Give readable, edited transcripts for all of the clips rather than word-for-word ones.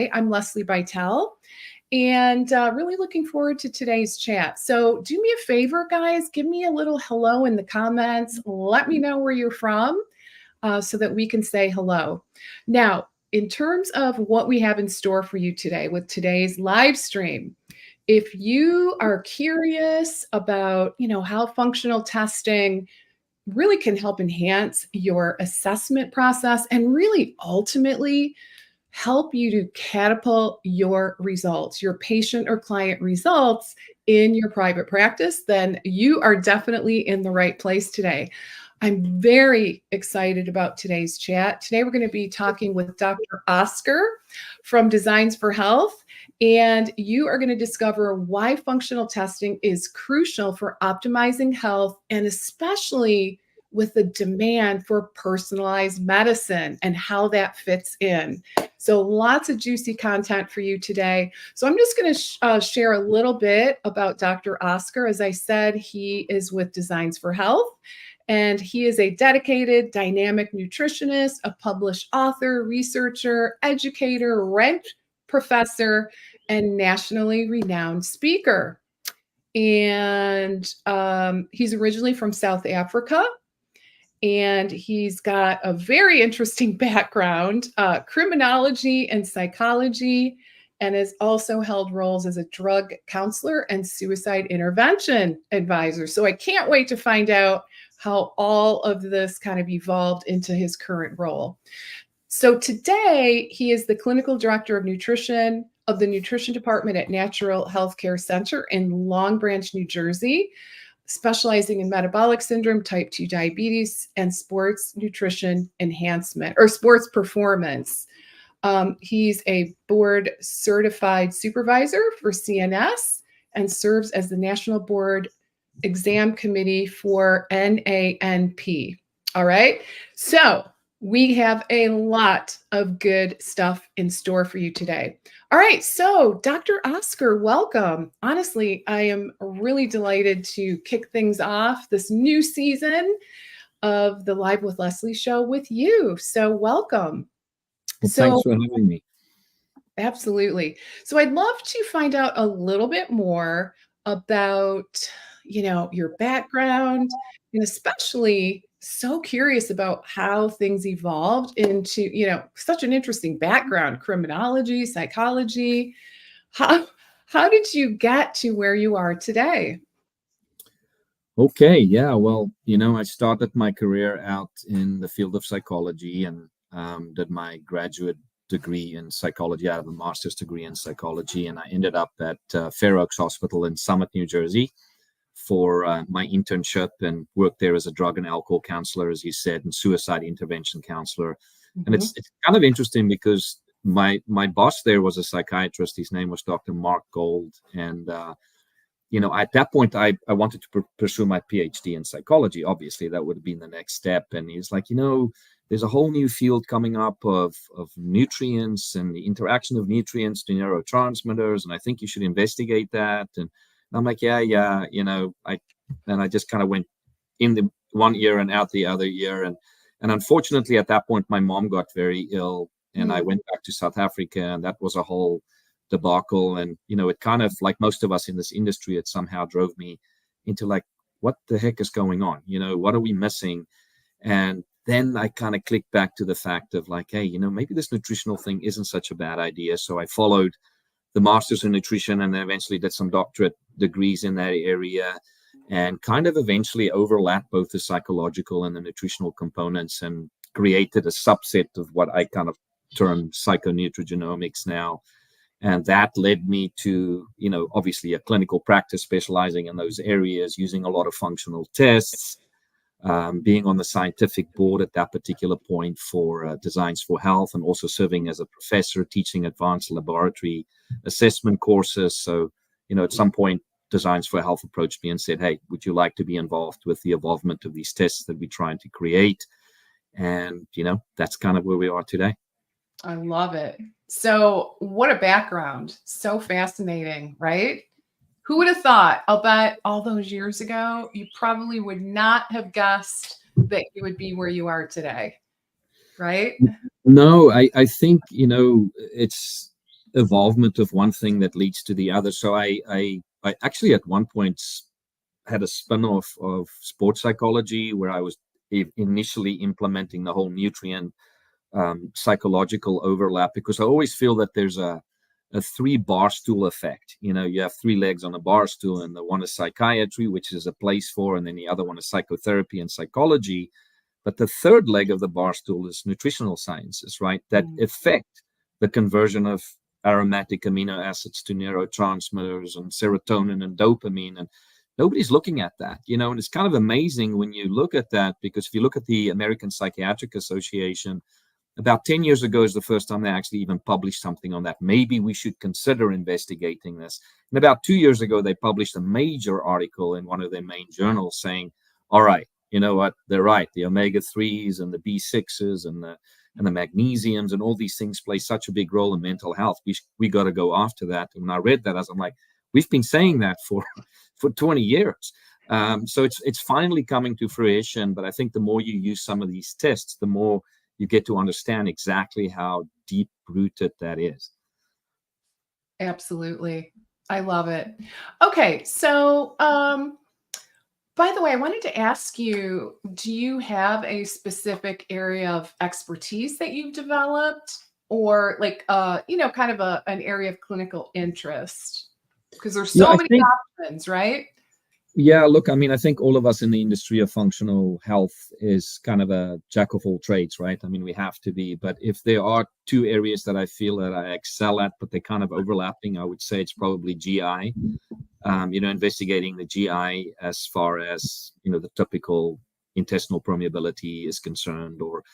I'm Leslie Bytel, and really looking forward to today's chat. So do me a favor, guys, give me a little hello in the comments. Let me know where you're from so that we can say hello. Now, in terms of what we have in store for you today with today's live stream, if you are curious about, how functional testing really can help enhance your assessment process and really ultimately help you to catapult your results, your patient or client results in your private practice, then you are definitely in the right place today. I'm very excited about today's chat. Today, we're going to be talking with Dr. Oscar from Designs for Health, and you are going to discover why functional testing is crucial for optimizing health, and especially with the demand for personalized medicine and how that fits in. So lots of juicy content for you today. So I'm just going to share a little bit about Dr. Oscar. As I said, he is with Designs for Health, and he is a dedicated, dynamic nutritionist, a published author, researcher, educator, ranked professor, and nationally renowned speaker. And he's originally from South Africa. And he's got a very interesting background, criminology and psychology, and has also held roles as a drug counselor and suicide intervention advisor. So I can't wait to find out how all of this kind of evolved into his current role. So today, he is the clinical director of nutrition of the nutrition department at Natural Healthcare Center in Long Branch, New Jersey, specializing in metabolic syndrome, type 2 diabetes, and sports nutrition enhancement or sports performance. He's a board certified supervisor for CNS and serves as the National Board Exam Committee for NANP. All right. So we have a lot of good stuff in store for you today. All right, so Dr. Oscar, welcome. Honestly, I am really delighted to kick things off this new season of the Live with Leslie show with you. So welcome. Well, thanks for having me. Absolutely. So I'd love to find out a little bit more about, your background, and especially so curious about how things evolved into, such an interesting background, criminology, psychology. How did you get to where you are today? Okay, yeah, well, I started my career out in the field of psychology and did my graduate degree in psychology. I have a master's degree in psychology, and I ended up at Fair Oaks Hospital in Summit, New Jersey, for my internship, and worked there as a drug and alcohol counselor, as you said, and suicide intervention counselor. Mm-hmm. And it's kind of interesting because my boss there was a psychiatrist. His name was Dr. Mark Gold, and at that point, I wanted to pursue my PhD in psychology. Obviously, that would have been the next step. And he's like, there's a whole new field coming up of nutrients and the interaction of nutrients to neurotransmitters, and I think you should investigate that. And I'm like, yeah, I just kind of went in the one ear and out the other ear. And unfortunately, at that point, my mom got very ill, and I went back to South Africa, and that was a whole debacle. And, it kind of, like most of us in this industry, it somehow drove me into like, what the heck is going on? What are we missing? And then I kind of clicked back to the fact of like, hey, maybe this nutritional thing isn't such a bad idea. So I followed the master's in nutrition and then eventually did some doctorate degrees in that area, and kind of eventually overlapped both the psychological and the nutritional components and created a subset of what I kind of term psychonutrigenomics now. And that led me to, obviously a clinical practice specializing in those areas, using a lot of functional tests, being on the scientific board at that particular point for Designs for Health, and also serving as a professor teaching advanced laboratory assessment courses. So, at some point, Designs for Health approached me and said, hey, would you like to be involved with the evolvement of these tests that we're trying to create? And, that's kind of where we are today. I love it. So what a background. So fascinating, right? Who would have thought? I'll bet all those years ago, you probably would not have guessed that you would be where you are today, right? No, I think, it's evolvement of one thing that leads to the other. So I actually at one point had a spin-off of sports psychology where I was initially implementing the whole nutrient psychological overlap, because I always feel that there's a three bar stool effect. You know, you have three legs on a bar stool, and the one is psychiatry, which is a place for, and then the other one is psychotherapy and psychology. But the third leg of the bar stool is nutritional sciences, right? That affect the conversion of aromatic amino acids to neurotransmitters and serotonin and dopamine. And nobody's looking at that, you know, and it's kind of amazing when you look at that, because if you look at the American Psychiatric Association, about 10 years ago is the first time they actually even published something on that. Maybe we should consider investigating this. And about 2 years ago, they published a major article in one of their main journals saying, all right, you know what, they're right. The omega-3s and the B6s and the magnesiums and all these things play such a big role in mental health. We got to go after that. And when I read that, I'm like, we've been saying that for 20 years. So it's finally coming to fruition. But I think the more you use some of these tests, the more you get to understand exactly how deep-rooted that is. Absolutely. I love it. Okay, so by the way, I wanted to ask you, do you have a specific area of expertise that you've developed, or like kind of an area of clinical interest? Because there's so many options, right? Yeah, look, I mean, I think all of us in the industry of functional health is kind of a jack of all trades, right? I mean, we have to be. But if there are two areas that I feel that I excel at, but they're kind of overlapping, I would say it's probably GI. Investigating the GI as far as, the typical intestinal permeability is concerned, or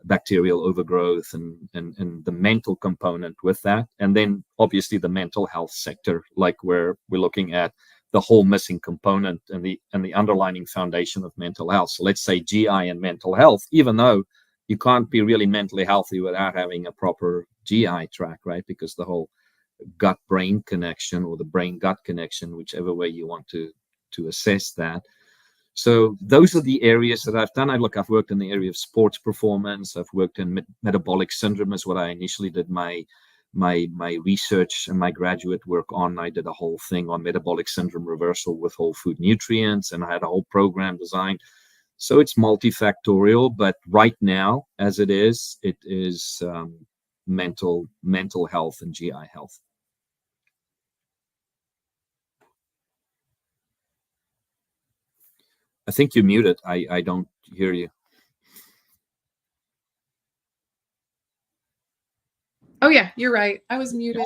bacterial overgrowth, and the mental component with that. And then obviously the mental health sector, like where we're looking at the whole missing component and the underlying foundation of mental health. So let's say GI and mental health, even though you can't be really mentally healthy without having a proper GI track, right? Because the whole gut-brain connection, or the brain-gut connection, whichever way you want to assess that. So those are the areas that I've done. I've worked in the area of sports performance. I've worked in metabolic syndrome, is what I initially did my research and my graduate work on. I did a whole thing on metabolic syndrome reversal with whole food nutrients, and I had a whole program designed. So it's multifactorial, but right now, as it is mental health and GI health. I think you're muted. I don't hear you. Oh yeah, you're right. I was muted.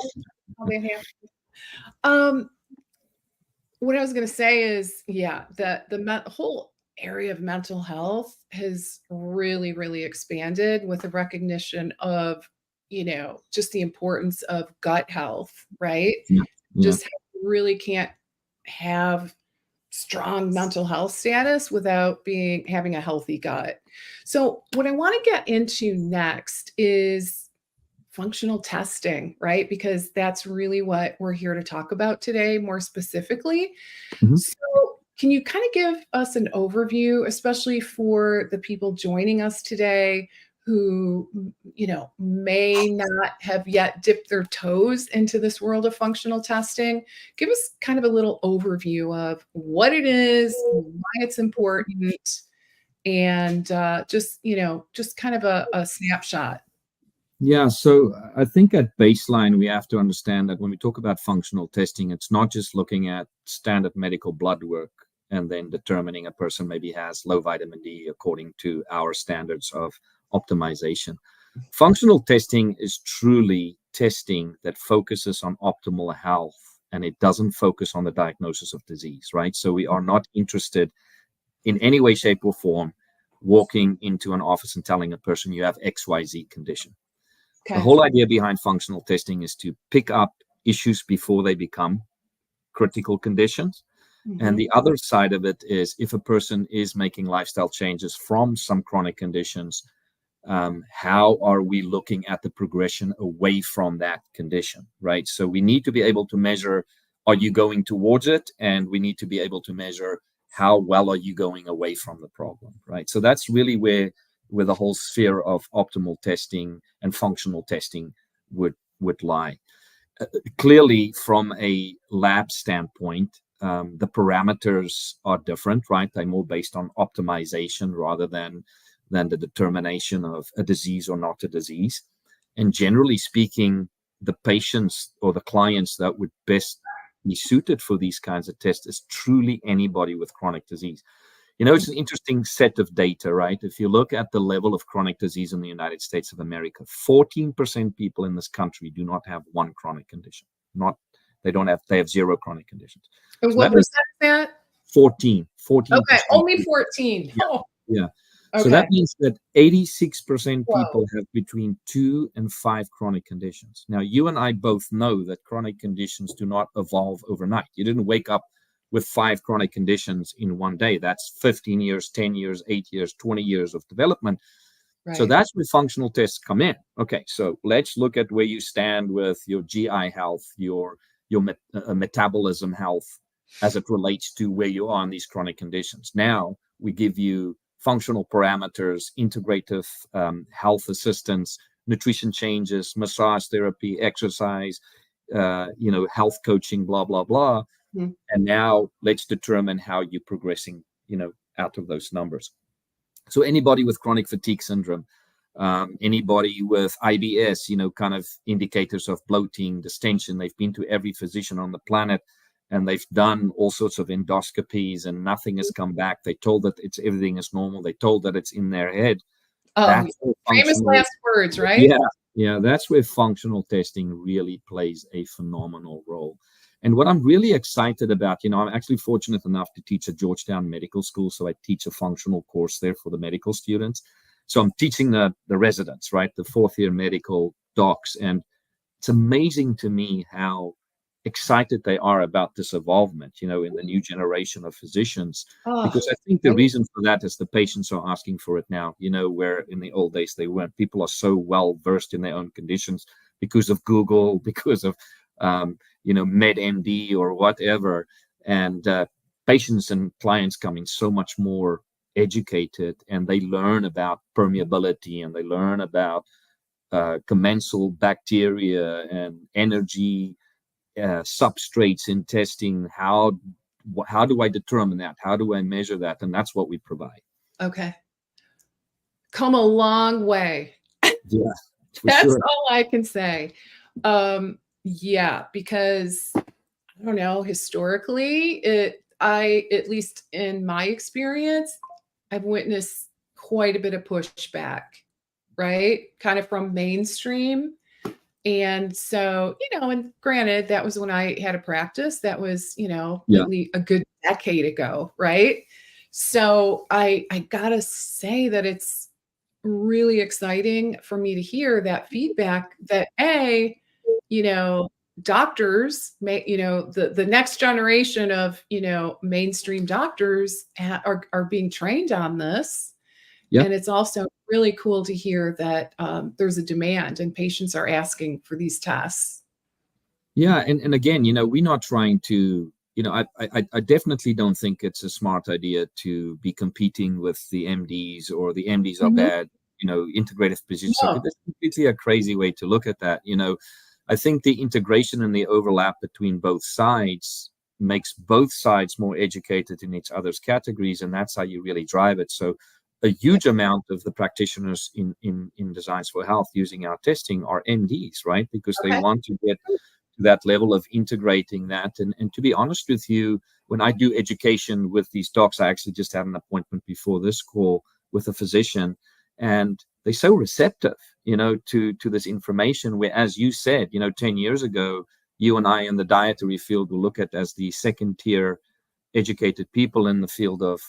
What I was going to say is, yeah, the whole area of mental health has really, really expanded with the recognition of, just the importance of gut health, right? Yeah. Just really can't have strong mental health status without having a healthy gut. So what I want to get into next is functional testing, right? Because that's really what we're here to talk about today, more specifically. Mm-hmm. So can you kind of give us an overview, especially for the people joining us today who, may not have yet dipped their toes into this world of functional testing? Give us kind of a little overview of what it is, why it's important, and just kind of a snapshot. Yeah, so I think at baseline, we have to understand that when we talk about functional testing, it's not just looking at standard medical blood work and then determining a person maybe has low vitamin D according to our standards of optimization. Functional testing is truly testing that focuses on optimal health, and it doesn't focus on the diagnosis of disease, right? So we are not interested in any way, shape, or form walking into an office and telling a person you have XYZ condition. Okay. The whole idea behind functional testing is to pick up issues before they become critical conditions. Mm-hmm. And the other side of it is, if a person is making lifestyle changes from some chronic conditions, how are we looking at the progression away from that condition, right? So we need to be able to measure, are you going towards it? And we need to be able to measure, how well are you going away from the problem, right? So that's really where the whole sphere of optimal testing and functional testing would lie. clearly from a lab standpoint, the parameters are different, right? They're more based on optimization rather than the determination of a disease or not a disease. And generally speaking, the patients or the clients that would best be suited for these kinds of tests is truly anybody with chronic disease. It's an interesting set of data, right? If you look at the level of chronic disease in the United States of America, 14% people in this country do not have one chronic condition. They have zero chronic conditions. And So what that means percent is that? 14%. Okay, only 14. Yeah. Oh, Yeah. okay. So that means that 86% Whoa. people have between 2 and 5 chronic conditions. Now, you and I both know that chronic conditions do not evolve overnight. You didn't wake up with 5 chronic conditions in one day. That's 15 years, 10 years, 8 years, 20 years of development. Right. So that's where functional tests come in. Okay, so let's look at where you stand with your GI health, your metabolism health, as it relates to where you are in these chronic conditions. Now we give you functional parameters, integrative health assistance, nutrition changes, massage therapy, exercise, health coaching, blah, blah, blah. Mm-hmm. And now let's determine how you're progressing, out of those numbers. So anybody with chronic fatigue syndrome, anybody with IBS, kind of indicators of bloating, distension, they've been to every physician on the planet and they've done all sorts of endoscopies and nothing has come back. They told that everything is normal. They told that it's in their head. Famous last words, right? Yeah, that's where functional testing really plays a phenomenal role. And what I'm really excited about, I'm actually fortunate enough to teach at Georgetown Medical School. So I teach a functional course there for the medical students. So I'm teaching the residents, right, the fourth year medical docs. And it's amazing to me how excited they are about this evolvement, in the new generation of physicians. Because I think the reason for that is the patients are asking for it now, where in the old days they weren't. People are so well versed in their own conditions because of Google, because of MedMD or whatever, and patients and clients coming so much more educated, and they learn about permeability and they learn about commensal bacteria and energy substrates in testing. How do I determine that? How do I measure that? And that's what we provide. Okay. Come a long way. Yeah, that's sure. all I can say. Yeah, because I don't know, historically, at least in my experience, I've witnessed quite a bit of pushback, right? Kind of from mainstream. And so, and granted, that was when I had a practice. That was, at least a good decade ago, right? So I gotta say that it's really exciting for me to hear that feedback that doctors may, the next generation of, mainstream doctors are being trained on this. Yeah. And it's also really cool to hear that there's a demand and patients are asking for these tests. Yeah. And again, we're not trying to, I definitely don't think it's a smart idea to be competing with the MDs or the MDs are bad, integrative physicians. No. That's completely a crazy way to look at that. I think the integration and the overlap between both sides makes both sides more educated in each other's categories. And that's how you really drive it. So a huge amount of the practitioners in Designs for Health using our testing are MDs, right? Because they want to get to that level of integrating that. And to be honest with you, when I do education with these docs, I actually just had an appointment before this call with a physician, and they're so receptive, to this information, where, as you said, 10 years ago, you and I in the dietary field will look at as the second tier educated people in the field of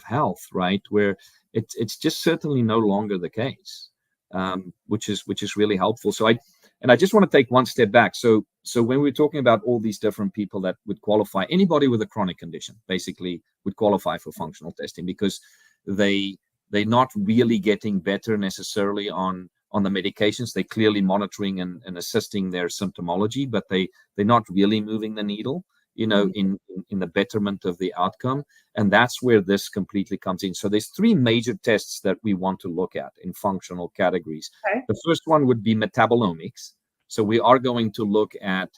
health, right? Where it's just certainly no longer the case, which is really helpful. So I just want to take one step back. So when we're talking about all these different people that would qualify, anybody with a chronic condition basically would qualify for functional testing, because they're not really getting better necessarily on the medications. They're clearly monitoring and assisting their symptomology, but they're not really moving the needle, in the betterment of the outcome. And that's where this completely comes in. So there's 3 major tests that we want to look at in functional categories. The first one would be metabolomics. So we are going to look at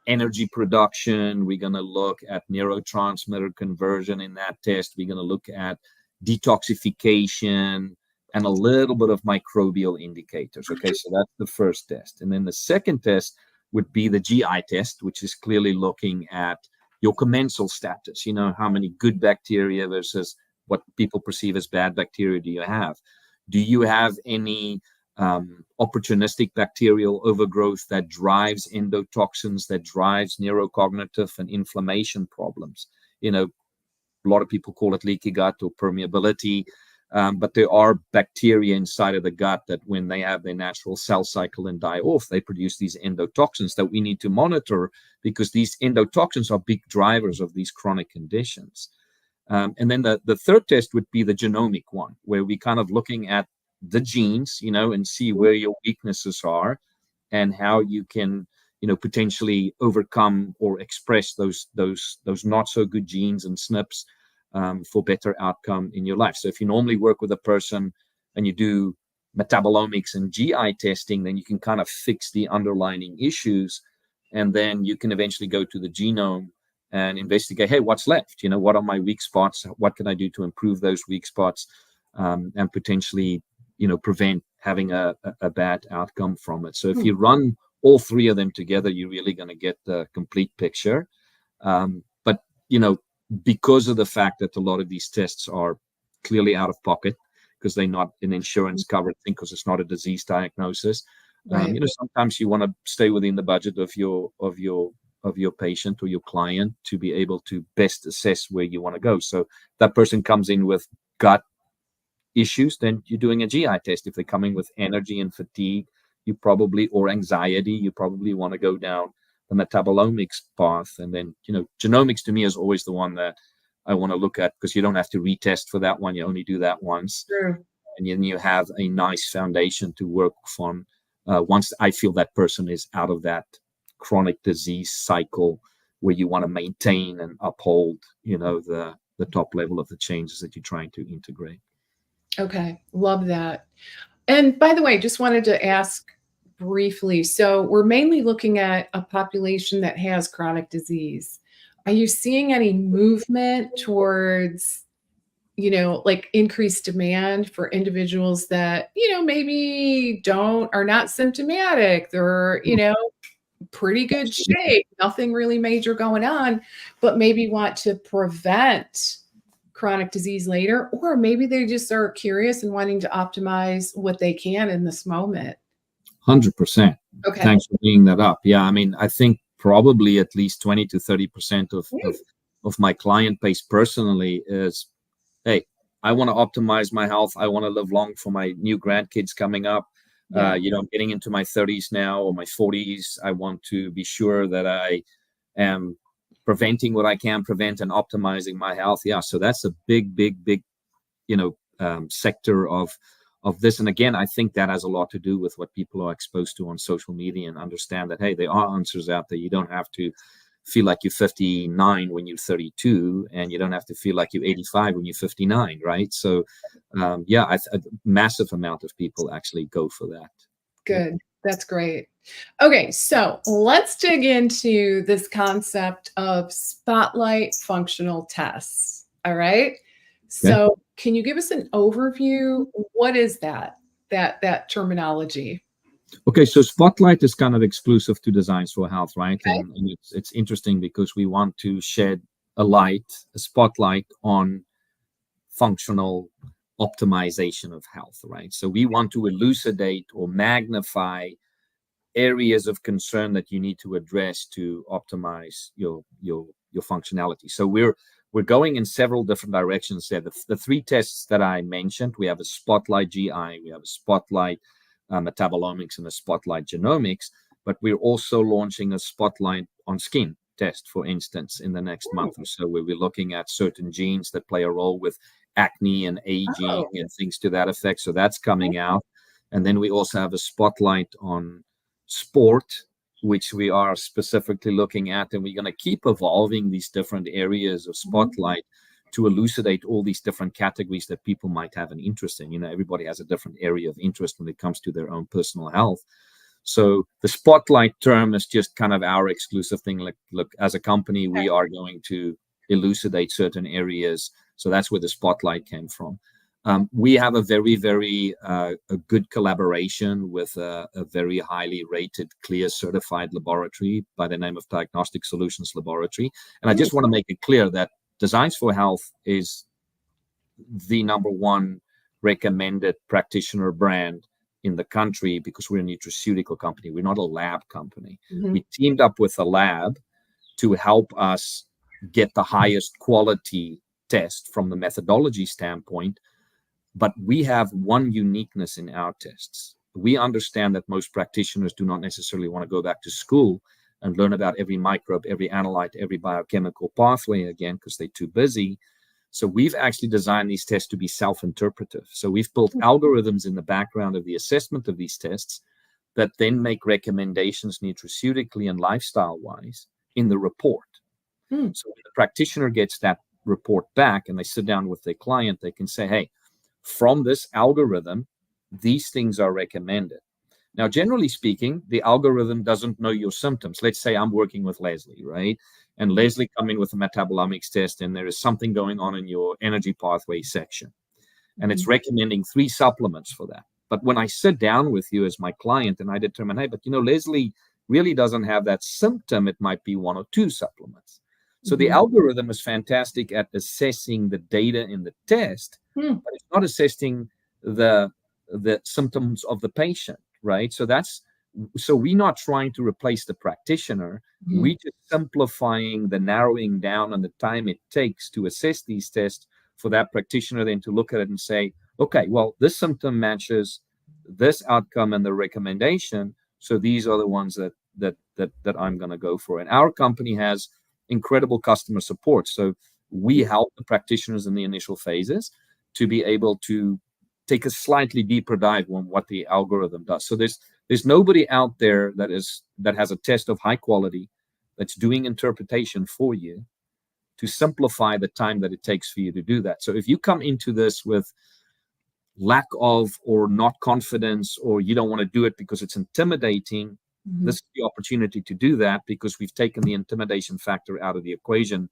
energy production. We're going to look at neurotransmitter conversion in that test. We're going to look at detoxification and a little bit of microbial indicators. Okay, so that's the first test. And then the second test would be the GI test, which is clearly looking at your commensal status. You know, how many good bacteria versus what people perceive as bad bacteria do you have? Do you have any opportunistic bacterial overgrowth that drives endotoxins, that drives neurocognitive and inflammation problems? You know, a lot of people call it leaky gut or permeability, but there are bacteria inside of the gut that when they have their natural cell cycle and die off, they produce these endotoxins that we need to monitor, because these endotoxins are big drivers of these chronic conditions. And then the third test would be the genomic one, where we kind of looking at the genes, you know, and see where your weaknesses are and how you can, you know, potentially overcome or express those not so good genes and SNPs for better outcome in your life. So if you normally work with a person and you do metabolomics and GI testing, then you can kind of fix the underlying issues, and then you can eventually go to the genome and investigate, hey, what's left? You know, what are my weak spots? What can I do to improve those weak spots, and potentially, you know, prevent having a bad outcome from it. So if you run all three of them together, you're really going to get the complete picture. But, you know, because of the fact that a lot of these tests are clearly out of pocket, because they're not an insurance covered thing, because it's not a disease diagnosis. Right. You know, sometimes you want to stay within the budget of your patient or your client to be able to best assess where you want to go. So that person comes in with gut issues, then you're doing a GI test. If they're coming with energy and fatigue, or anxiety, you probably want to go down the metabolomics path. And then, you know, genomics to me is always the one that I want to look at, because you don't have to retest for that one. You only do that once. True. And then you have a nice foundation to work from once I feel that person is out of that chronic disease cycle where you want to maintain and uphold, you know, the top level of the changes that you're trying to integrate. Okay, love that. And by the way, just wanted to ask briefly, so we're mainly looking at a population that has chronic disease. Are you seeing any movement towards, you know, like increased demand for individuals that, you know, maybe are not symptomatic, they're, you know, pretty good shape, nothing really major going on, but maybe want to prevent chronic disease later, or maybe they just are curious and wanting to optimize what they can in this moment? 100%. Okay. Thanks for bringing that up. Yeah, I mean, I think probably at least 20 to 30% of my client base personally is, hey, I want to optimize my health. I want to live long for my new grandkids coming up. Yeah. You know, I'm getting into my 30s now, or my 40s. I want to be sure that I am preventing what I can prevent and optimizing my health. Yeah, so that's a big, you know, sector of this. And again, I think that has a lot to do with what people are exposed to on social media, and understand that, hey, there are answers out there. You don't have to feel like you're 59 when you're 32, and you don't have to feel like you're 85 when you're 59, right? So yeah, a massive amount of people actually go for that. Good. That's great. Okay, so let's dig into this concept of spotlight functional tests. All right. So can you give us an overview? What is that terminology? Okay, so Spotlight is kind of exclusive to Designs for Health, right? Okay. And it's interesting because we want to shed a spotlight on functional optimization of health, right? So we want to elucidate or magnify areas of concern that you need to address to optimize your functionality. So we're going in several different directions there. The three tests that I mentioned, we have a Spotlight GI, we have a Spotlight metabolomics, and a Spotlight genomics, but we're also launching a Spotlight on skin test, for instance, in the next month or so, where we're looking at certain genes that play a role with acne and aging and things to that effect. So that's coming out. And then we also have a Spotlight on sport, which we are specifically looking at, and we're going to keep evolving these different areas of Spotlight to elucidate all these different categories that people might have an interest in. You know, everybody has a different area of interest when it comes to their own personal health. So the spotlight term is just kind of our exclusive thing. Like, look, as a company, we are going to elucidate certain areas. So that's where the spotlight came from. We have a very, very a good collaboration with a very highly rated, clear, certified laboratory by the name of Diagnostic Solutions Laboratory. And I just want to make it clear that Designs for Health is the #1 recommended practitioner brand in the country because we're a nutraceutical company. We're not a lab company. We teamed up with a lab to help us get the highest quality test from the methodology standpoint. But we have one uniqueness in our tests. We understand that most practitioners do not necessarily want to go back to school and learn about every microbe, every analyte, every biochemical pathway again because they're too busy. So we've actually designed these tests to be self-interpretive. So we've built algorithms in the background of the assessment of these tests that then make recommendations nutraceutically and lifestyle-wise in the report. So when the practitioner gets that report back and they sit down with their client, they can say, hey, from this algorithm, these things are recommended. Now, generally speaking, the algorithm doesn't know your symptoms. Let's say I'm working with Lesli, right? And Lesli come in with a metabolomics test, and there is something going on in your energy pathway section. And it's recommending 3 supplements for that. But when I sit down with you as my client and I determine, hey, but Lesli really doesn't have that symptom, it might be 1 or 2 supplements. So the algorithm is fantastic at assessing the data in the test, but it's not assessing the symptoms of the patient, right? So we're not trying to replace the practitioner. We're just simplifying the narrowing down on the time it takes to assess these tests for that practitioner then to look at it and say, okay, well, this symptom matches this outcome and the recommendation. So these are the ones that I'm going to go for. And our company has incredible customer support. So we help the practitioners in the initial phases to be able to take a slightly deeper dive on what the algorithm does. So there's nobody out there that has a test of high quality that's doing interpretation for you to simplify the time that it takes for you to do that. So if you come into this with lack of or not confidence, or you don't want to do it because it's intimidating, this is the opportunity to do that because we've taken the intimidation factor out of the equation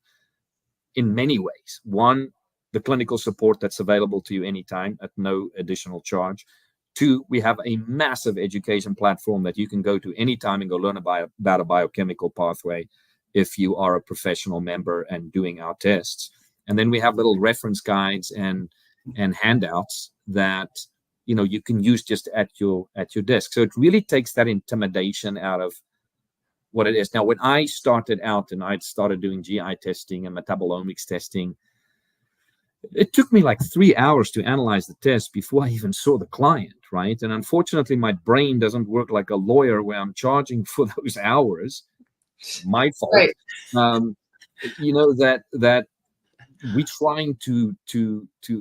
in many ways. One, the clinical support that's available to you anytime at no additional charge. 2, we have a massive education platform that you can go to anytime and go learn about a biochemical pathway if you are a professional member and doing our tests. And then we have little reference guides and handouts that you can use just at your desk. So it really takes that intimidation out of what it is. Now, when I started out and I started doing GI testing and metabolomics testing, it took me like 3 hours to analyze the test before I even saw the client, right? And unfortunately, my brain doesn't work like a lawyer where I'm charging for those hours. My fault. Right. That we're trying to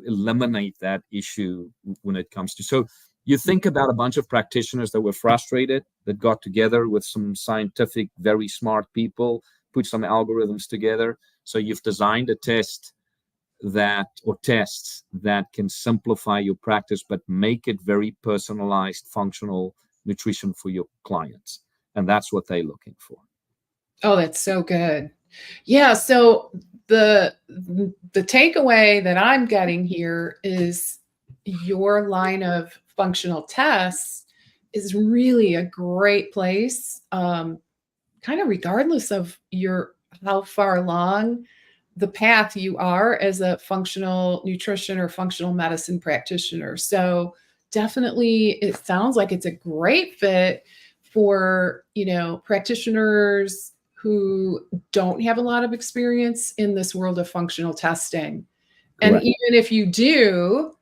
eliminate that issue when it comes to. So you think about a bunch of practitioners that were frustrated, that got together with some scientific, very smart people, put some algorithms together. So you've designed a test tests that can simplify your practice, but make it very personalized, functional nutrition for your clients. And that's what they're looking for. Oh, that's so good. Yeah. So the takeaway that I'm getting here is your line of functional tests is really a great place, kind of regardless of how far along the path you are as a functional nutrition or functional medicine practitioner. So definitely, it sounds like it's a great fit for practitioners who don't have a lot of experience in this world of functional testing. Correct. And even if you do,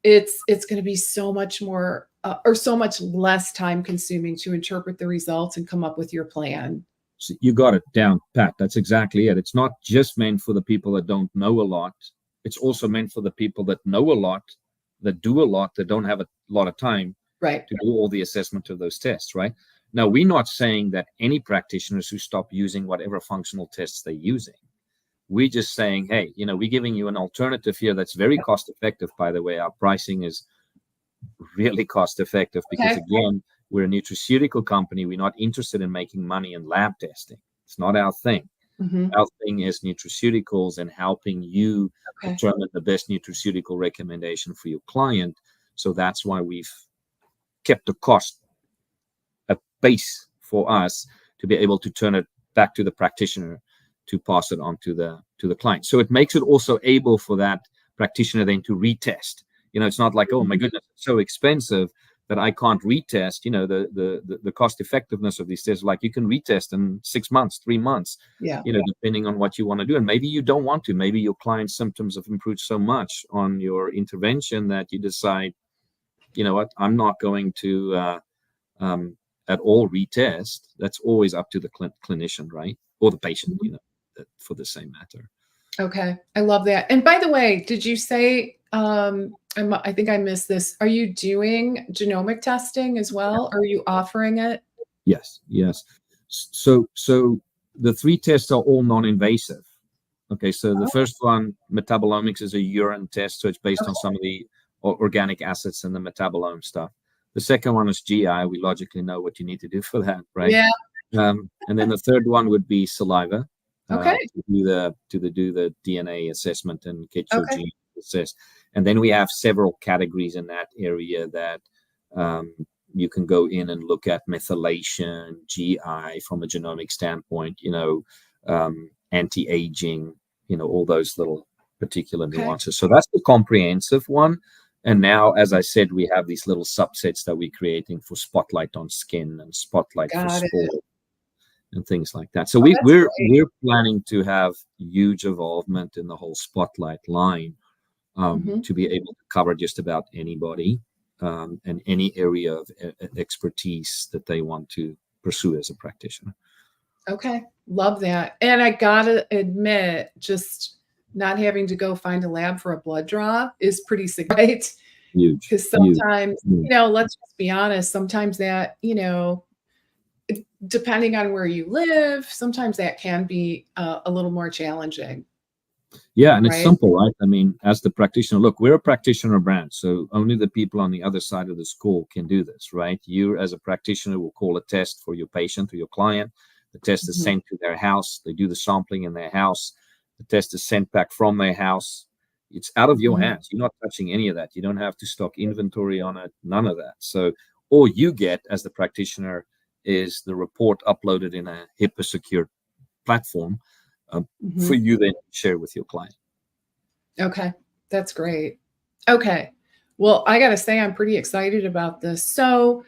it's going to be so much more or so much less time consuming to interpret the results and come up with your plan. So you got it down, Pat. That's exactly it. It's not just meant for the people that don't know a lot. It's also meant for the people that know a lot, that do a lot, that don't have a lot of time right. to do all the assessment of those tests, right? Now, we're not saying that any practitioners who stop using whatever functional tests they're using. We're just saying, hey, we're giving you an alternative here that's very cost effective, by the way. Our pricing is really cost effective because, again, We're a nutraceutical company. We're not interested in making money in lab testing. It's not our thing. Mhm. Our thing is nutraceuticals and helping you Okay. determine the best nutraceutical recommendation for your client. So that's why we've kept the cost a base for us to be able to turn it back to the practitioner to pass it on to the client. So it makes it also able for that practitioner then to retest. It's not like, oh my goodness, it's so expensive that I can't retest. The cost effectiveness of these tests, like you can retest in 6 months, 3 months, Yeah. depending on what you want to do. And maybe you don't want to. Maybe your client's symptoms have improved so much on your intervention that you decide, you know what, I'm not going to at all retest. That's always up to the clinician, right? Or the patient, for the same matter. Okay. I love that. And by the way, did you say, I think I missed this. Are you doing genomic testing as well? Are you offering it? Yes. So the 3 tests are all non-invasive. Okay, so the first one, metabolomics, is a urine test, so it's based on some of the organic acids and the metabolome stuff. The second one is GI. We logically know what you need to do for that, right? Yeah. And then the third one would be saliva. Okay. To do the DNA assessment and get your Okay. gene assessed. And then we have several categories in that area that you can go in and look at: methylation, GI from a genomic standpoint, anti-aging, all those little particular nuances. So that's the comprehensive one. And now, as I said, we have these little subsets that we're creating for Spotlight on skin and Spotlight for Got it. sport and things like that. So that's we're great. planning to have huge involvement in the whole Spotlight line, to be able to cover just about anybody, and any area of expertise that they want to pursue as a practitioner. Okay. Love that. And I gotta admit, just not having to go find a lab for a blood draw is pretty right? Huge. Because sometimes, Huge. let's just be honest, sometimes that, depending on where you live, sometimes that can be a little more challenging, Yeah, and it's right? simple, right? I mean, as the practitioner, look, we're a practitioner brand, so only the people on the other side of the school can do this, right? You, as a practitioner, will call a test for your patient or your client. The test is Mhm. sent to their house. They do the sampling in their house. The test is sent back from their house. It's out of your Mhm. hands. You're not touching any of that. You don't have to stock inventory on it, none of that. So all you get as the practitioner is the report uploaded in a HIPAA secured platform, for Mhm. you then to share with your client. Okay. That's great. Okay. Well, I gotta say, I'm pretty excited about this. So,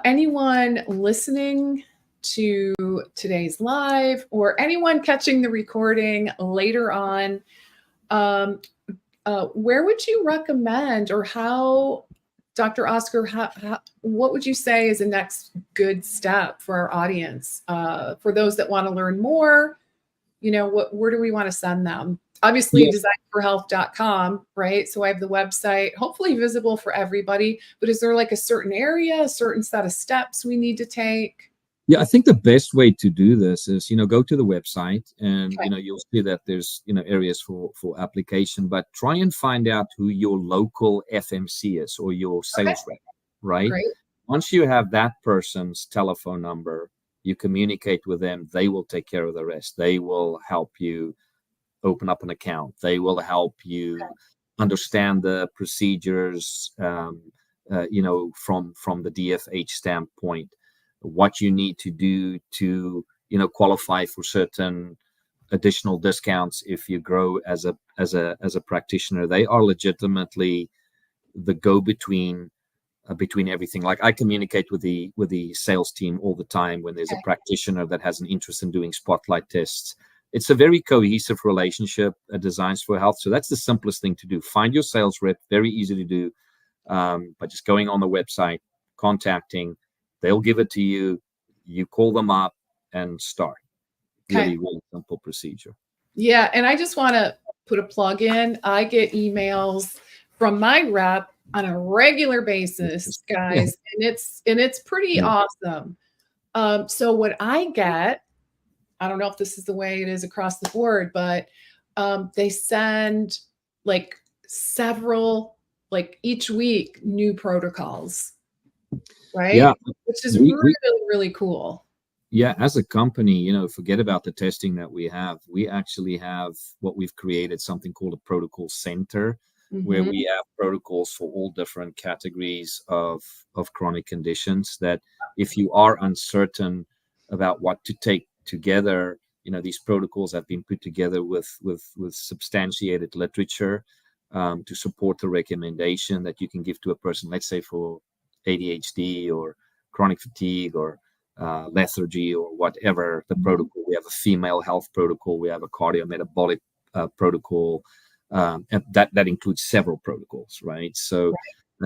anyone listening to today's live or anyone catching the recording later on, um, where would you recommend, or how, Dr. Oscar, what would you say is the next good step for our audience? For those that want to learn more, where do we want to send them? Obviously, Yes. designforhealth.com, right? So I have the website, hopefully visible for everybody. But is there like a certain area, a certain set of steps we need to take? Yeah, I think the best way to do this is, go to the website and, Okay. you'll see that there's, areas for application, but try and find out who your local FMC is or your Okay. sales rep, right? Great. Once you have that person's telephone number, you communicate with them, they will take care of the rest. They will help you open up an account. They will help you understand the procedures, from the DFH standpoint, what you need to do to, qualify for certain additional discounts if you grow as a practitioner. They are legitimately the go-between, between everything. Like, I communicate with the sales team all the time when there's a Okay. practitioner that has an interest in doing Spotlight tests. It's a very cohesive relationship at Designs for Health. So that's the simplest thing to do. Find your sales rep, very easy to do, by just going on the website, contacting. They'll give it to you. You call them up and start. Okay. Really, really simple procedure. Yeah. And I just want to put a plug in. I get emails from my rep on a regular basis, Yeah. guys, and it's pretty Yeah. awesome. So what I get, I don't know if this is the way it is across the board, but they send like several, like each week, new protocols. right? Yeah, Which is we really, really cool. yeah, as a company, forget about the testing that we have. We actually have what we've created, something called a protocol center, where Hmm. we have protocols for all different categories of chronic conditions. That if you are uncertain about what to take together, these protocols have been put together with substantiated literature to support the recommendation that you can give to a person, let's say for ADHD or chronic fatigue or lethargy or whatever the protocol. We have a female health protocol. We have a cardiometabolic protocol, and that includes several protocols, right? So,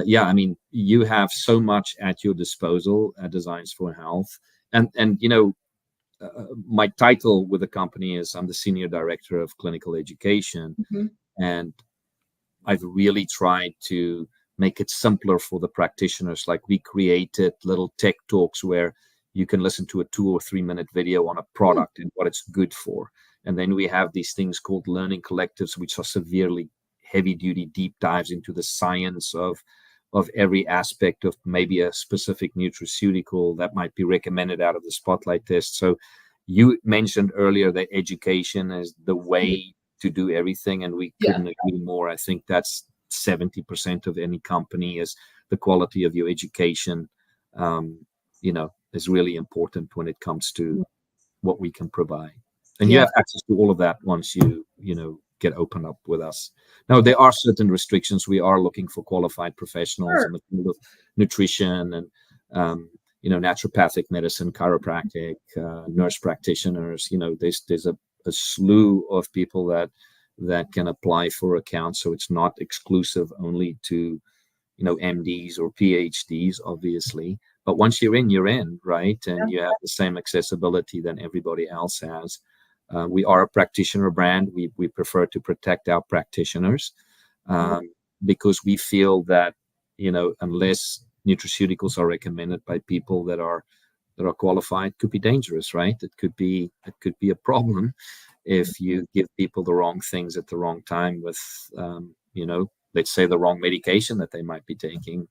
yeah, I mean, you have so much at your disposal at Designs for Health, and my title with the company is I'm the senior director of clinical education, Hmm. and I've really tried to make it simpler for the practitioners. Like we created little tech talks where you can listen to a 2 or 3 minute video on a product and what it's good for. And then we have these things called learning collectives, which are severely heavy duty deep dives into the science of every aspect of maybe a specific nutraceutical that might be recommended out of the spotlight test. So you mentioned earlier that education is the way to do everything, and we Yeah. couldn't agree more. I think that's 70% of any company is the quality of your education. Is really important when it comes to what we can provide, and you Yeah. have access to all of that once you get open up with us. Now there are certain restrictions. We are looking for qualified professionals Sure. in the field of nutrition and naturopathic medicine, chiropractic, nurse practitioners. There's a slew of people that can apply for accounts. So it's not exclusive only to MDs or PhDs, obviously. But once you're in, right? And you have the same accessibility that everybody else has. We are a practitioner brand. We prefer to protect our practitioners because we feel that, unless nutraceuticals are recommended by people that are qualified, could be dangerous, right? It could be a problem if you give people the wrong things at the wrong time with, let's say the wrong medication that they might be taking,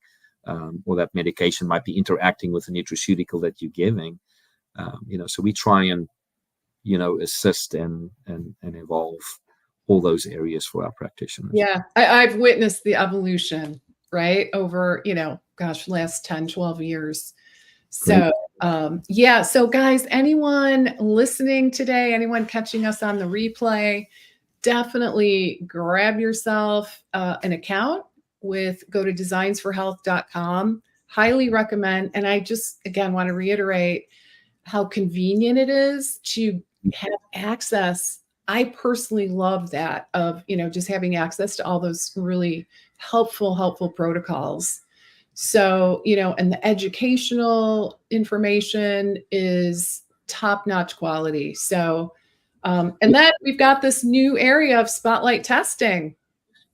or that medication might be interacting with the nutraceutical that you're giving. So we try and, assist and evolve all those areas for our practitioners. Yeah. I've witnessed the evolution, right? Over, gosh, last 10, 12 years. Great. So, yeah. So, guys, anyone listening today, anyone catching us on the replay, definitely grab yourself an account go to designsforhealth.com. Highly recommend. And I just, again, want to reiterate how convenient it is to have access. I personally love that of, just having access to all those really helpful protocols. So, and the educational information is top-notch quality. So, and then we've got this new area of spotlight testing.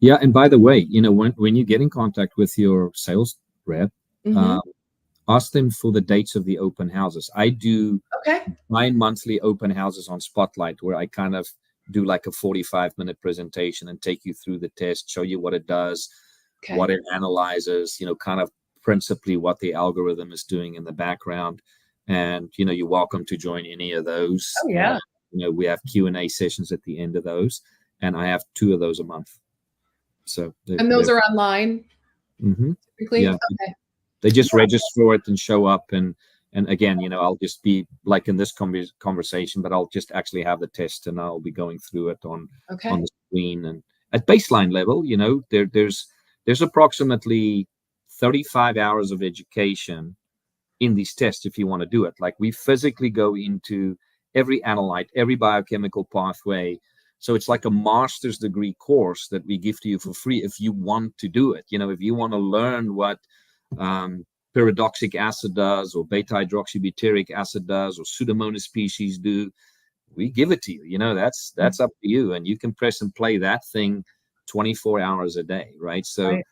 Yeah, and by the way, when you get in contact with your sales rep, Hmm. uh, ask them for the dates of the open houses. I do Okay. 9 monthly open houses on Spotlight where I kind of do like a 45-minute presentation and take you through the test, show you what it does, Okay. what it analyzes, kind of principally what the algorithm is doing in the background. And, you're welcome to join any of those. Oh, And, yeah. we have Q&A sessions at the end of those. And I have 2 of those a month. So And those are online Mhm. typically? Yeah, Okay. they just register for it and show up, and again, I'll just be like in this conversation, but I'll just actually have the test and I'll be going through it on Okay. the screen. And at baseline level, there's approximately 35 hours of education in these tests if you want to do it. Like we physically go into every analyte, every biochemical pathway. So it's like a master's degree course that we give to you for free if you want to do it. If you want to learn what pyridoxic acid does, or beta hydroxybutyric acid does, or Pseudomonas species do, we give it to you. That's up to you, and you can press and play that thing 24 hours a day, right? So Right.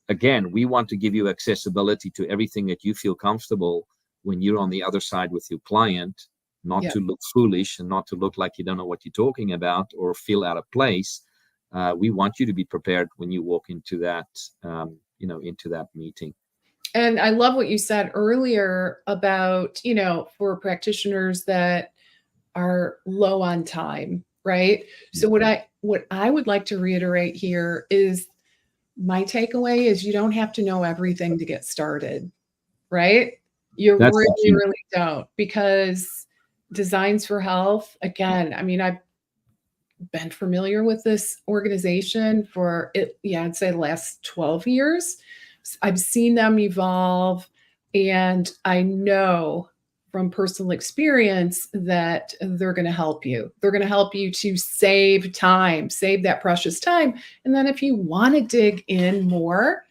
again, we want to give you accessibility to everything that you feel comfortable when you're on the other side with your client, not Yeah. to look foolish and not to look like you don't know what you're talking about or feel out of place. We want you to be prepared when you walk into that, into that meeting. And I love what you said earlier about, for practitioners that are low on time, right? So what I would like to reiterate here is my takeaway is you don't have to know everything to get started, right? You That's the really, key. really don't, because Designs for Health, again, I mean, I've been familiar with this organization for it, yeah, I'd say the last 12 years. I've seen them evolve, and I know from personal experience that they're going to help you. They're going to help you to save time, save that precious time. And then if you want to dig in more,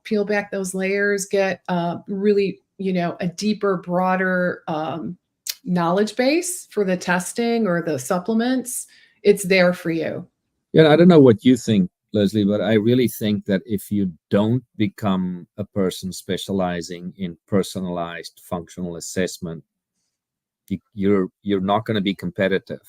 peel back those layers, get really, a deeper, broader knowledge base for the testing or the supplements, it's there for you. Yeah, I don't know what you think, Leslie, but I really think that if you don't become a person specializing in personalized functional assessment, you're not going to be competitive.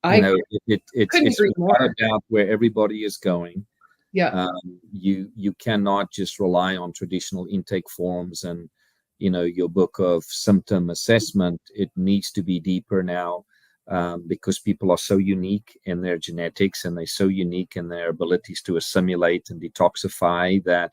You I know, couldn't it's agree without more. a doubt where everybody is going. Yeah. You cannot just rely on traditional intake forms and your book of symptom assessment. It needs to be deeper now, because people are so unique in their genetics and they're so unique in their abilities to assimilate and detoxify that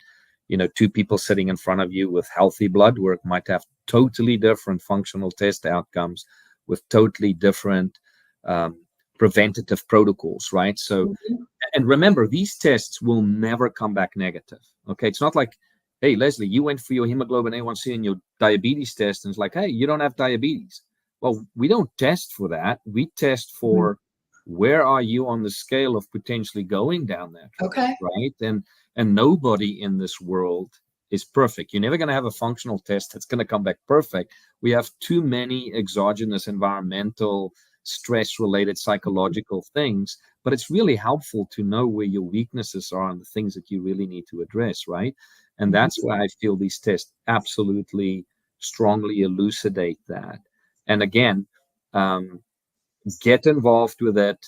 two people sitting in front of you with healthy blood work might have totally different functional test outcomes with totally different um, preventative protocols, right? So, Mhm. and remember, these tests will never come back negative. Okay, it's not like, hey, Leslie, you went for your hemoglobin A1C and your diabetes test, and it's like, hey, you don't have diabetes. Well, we don't test for that. We test Mhm. for where are you on the scale of potentially going down that road, Okay. right? And nobody in this world is perfect. You're never going to have a functional test that's going to come back perfect. We have too many exogenous environmental stress related psychological things, but it's really helpful to know where your weaknesses are and the things that you really need to address, right? And Mhm. that's why I feel these tests absolutely strongly elucidate that. And again, um, get involved with it,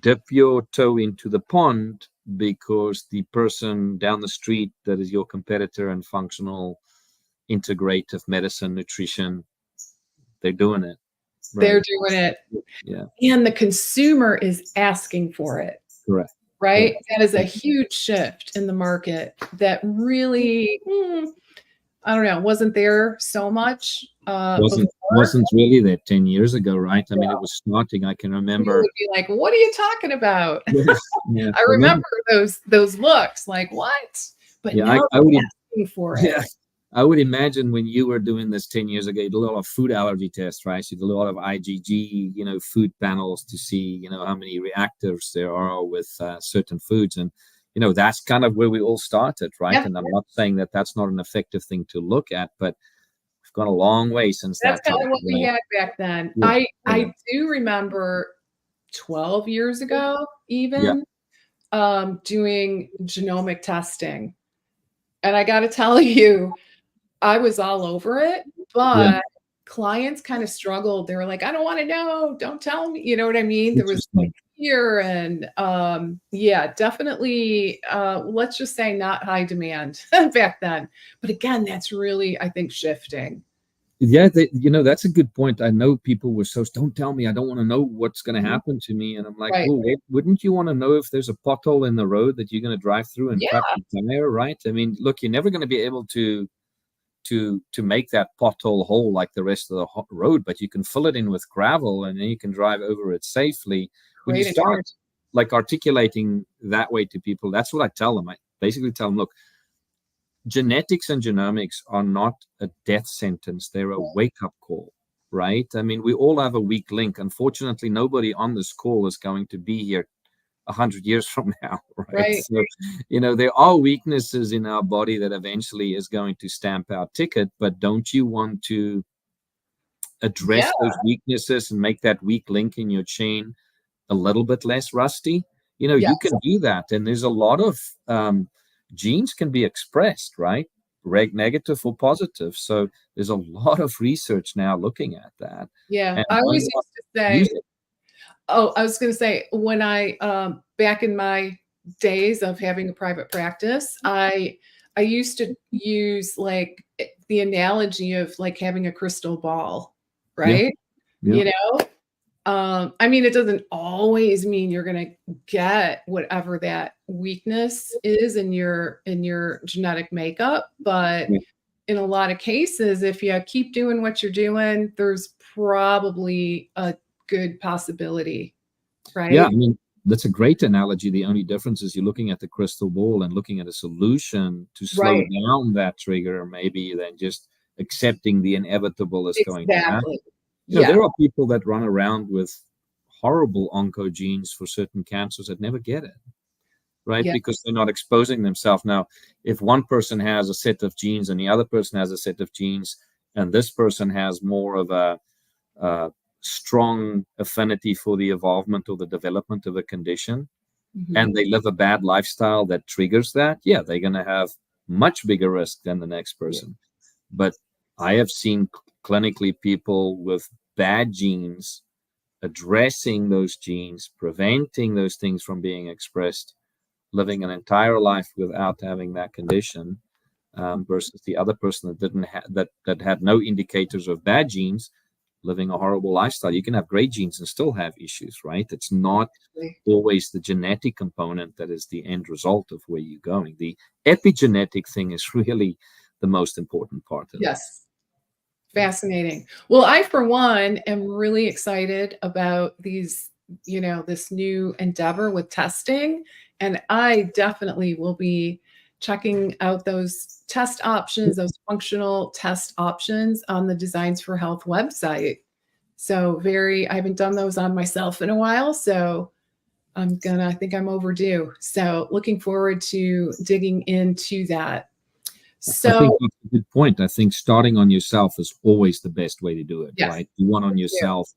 dip your toe into the pond, because the person down the street that is your competitor in functional integrative medicine nutrition, they're doing it They're right. doing it, Yeah, and the consumer is asking for it, correct, right? correct. That is a huge shift in the market that really, I don't know, wasn't there so much wasn't before. wasn't really there 10 years ago, right? I mean, it was starting. I can People remember. would be like, "What are you talking about?" Yeah, yeah, I remember those looks like, "What?" But yeah, now I would, they're asking for it. yeah, I would imagine when you were doing this 10 years ago, you did a lot of food allergy tests, right? So you did a lot of IgG, food panels to see, how many reactives there are with certain foods. And, that's kind of where we all started, right? Yeah, And I'm not saying that that's not an effective thing to look at, but we've gone a long way since that's that time, kinda what we right? had back then. Yeah, I yeah, do remember 12 years ago yeah, even, doing genomic testing, and I gotta tell you, I was all over it, yeah. but clients kinda struggled. They were like, "I don't wanna know, don't tell me." You know what I mean? There was, like, Interesting. fear and, yeah, definitely, let's just say not high demand back then. But again, that's really, I think, shifting. Yeah, that's a good point. I know people were so, don't tell me, I don't want to know what's going to Mhm. happen to me. And I'm like, Right. well, wouldn't you want to know if there's a pothole in the road that you're going to drive through and Yeah, cut the tire, right? I mean, look, you're never going to be able to make that pothole whole like the rest of the road, but you can fill it in with gravel and then you can drive over it safely. When you great start analogy. like articulating that way to people, that's what I tell them. I basically tell them, look, genetics and genomics are not a death sentence, they're a wake up call, right? I mean, we all have a weak link. Unfortunately, nobody on this call is going to be here 100 years from now, right? Right. So, there are weaknesses in our body that eventually is going to stamp our ticket, but don't you want to Yeah, address those weaknesses and make that weak link in your chain a little bit less rusty? You yes. can do that. And there's a lot of genes can be expressed, right? Negative or positive. So there's a lot of research now looking at that. Yeah, And I why always not used to say, use it? oh, I was gonna say, when I, back in my days of having a private practice, I I used to use like the analogy of like having a crystal ball, Yeah. right? Yeah. You know, I mean, it doesn't always mean you're going to get whatever that weakness is in your genetic makeup, but Yeah. in a lot of cases, if you keep doing what you're doing, there's probably a good possibility, Yeah, I right? mean, that's a great analogy. The only difference is you're looking at the crystal ball and looking at a solution to slow Right. down that trigger, maybe than just accepting the inevitable is going to happen. Exactly. Yeah. There are people that run around with horrible oncogenes for certain cancers that never get it, right? Yeah. Because they're not exposing themselves. Now, if one person has a set of genes and the other person has a set of genes, and this person has more of a strong affinity for the evolvement or the development of a condition, Mhm. and they live a bad lifestyle that triggers that, yeah, they're going to have much bigger risk than the next Yeah. person. But I have seen clinically people with bad genes addressing those genes, preventing those things from being expressed, living an entire life without having that condition, versus the other person that didn't that had no indicators of bad genes, living a horrible lifestyle. You can have great genes and still have issues, right? It's not always the genetic component that is the end result of where you're going. The epigenetic thing is really the most important part of it. Yes. Fascinating. Well, I, for one, am really excited about these, this new endeavor with testing. And I definitely will be checking out those test options, those functional test options on the Designs for Health website. So I haven't done those on myself in a while. So I think I'm overdue. So looking forward to digging into that. I think So, that's a good point. I think starting on yourself is always the best way to do it, yes, right? You want on yeah. yourself,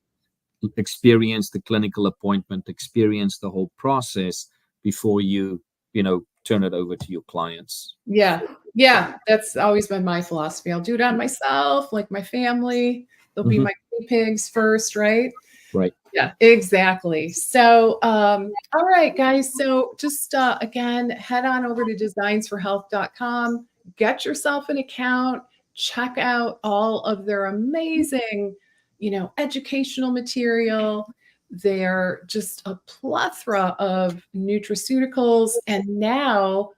experience the clinical appointment, experience the whole process before you turn it over to your clients. Yeah. Yeah. That's always been my philosophy. I'll do it on myself, like my family. They'll be Mhm. my guinea pigs first, right? Right. Yeah, exactly. So, all right, guys. So just again, head on over to designsforhealth.com, get yourself an account, check out all of their amazing, educational material. They're just a plethora of nutraceuticals. And now,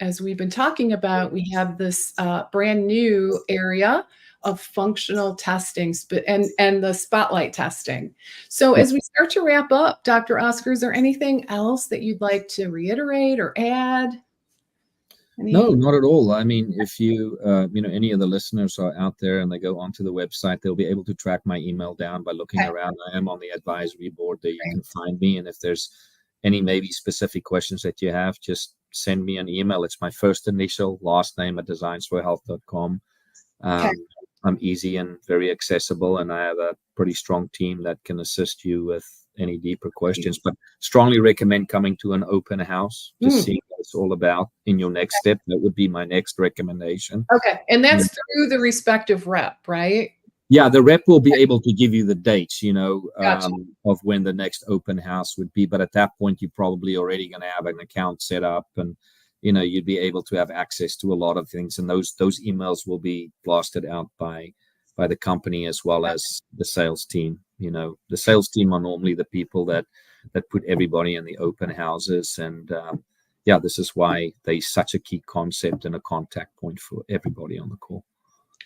as we've been talking about, we have this brand new area of functional testing and the spotlight testing. So Yep. as we start to wrap up, Dr. Oscar, is there anything else that you'd like to reiterate or add? No, Any? not at all. I mean, if any of the listeners are out there and they go onto the website, they'll be able to track my email down by looking Okay, around. I am on the advisory board there. You great. can find me. And if there's any maybe specific questions that you have, just send me an email. It's my first initial, last name at designsforhealth.com. Okay. I'm easy and very accessible, and I have a pretty strong team that can assist you with any deeper questions. But strongly recommend coming to an open house to see what it's all about in your next step. That would be my next recommendation. Okay. And that's through the respective rep, right? Yeah, the rep will be able to give you the dates, Gotcha. of when the next open house would be. But at that point, you're probably already going to have an account set up, and you'd be able to have access to a lot of things. And those emails will be blasted out by the company as well as the sales team. The sales team are normally the people that put everybody in the open houses, and yeah, this is why they're such a key concept and a contact point for everybody on the call.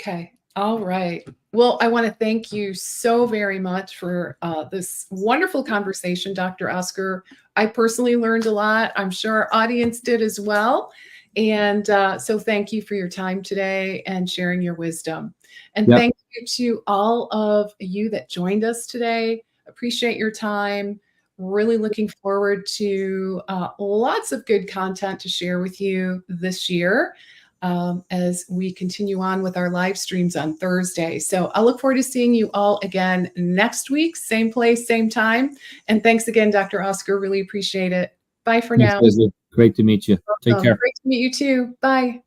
Okay. All right. Well, I want to thank you so very much for this wonderful conversation, Dr. Oscar. I personally learned a lot. I'm sure our audience did as well. And so thank you for your time today and sharing your wisdom. And Yeah. thank you to all of you that joined us today. Appreciate your time. Really looking forward to lots of good content to share with you this year. As we continue on with our live streams on Thursday. So I look forward to seeing you all again next week, same place, same time. And thanks again, Dr. Oscar. Really appreciate it. Bye for Thanks, now. Leslie. Great to meet you. Take care. Great to meet you too. Bye.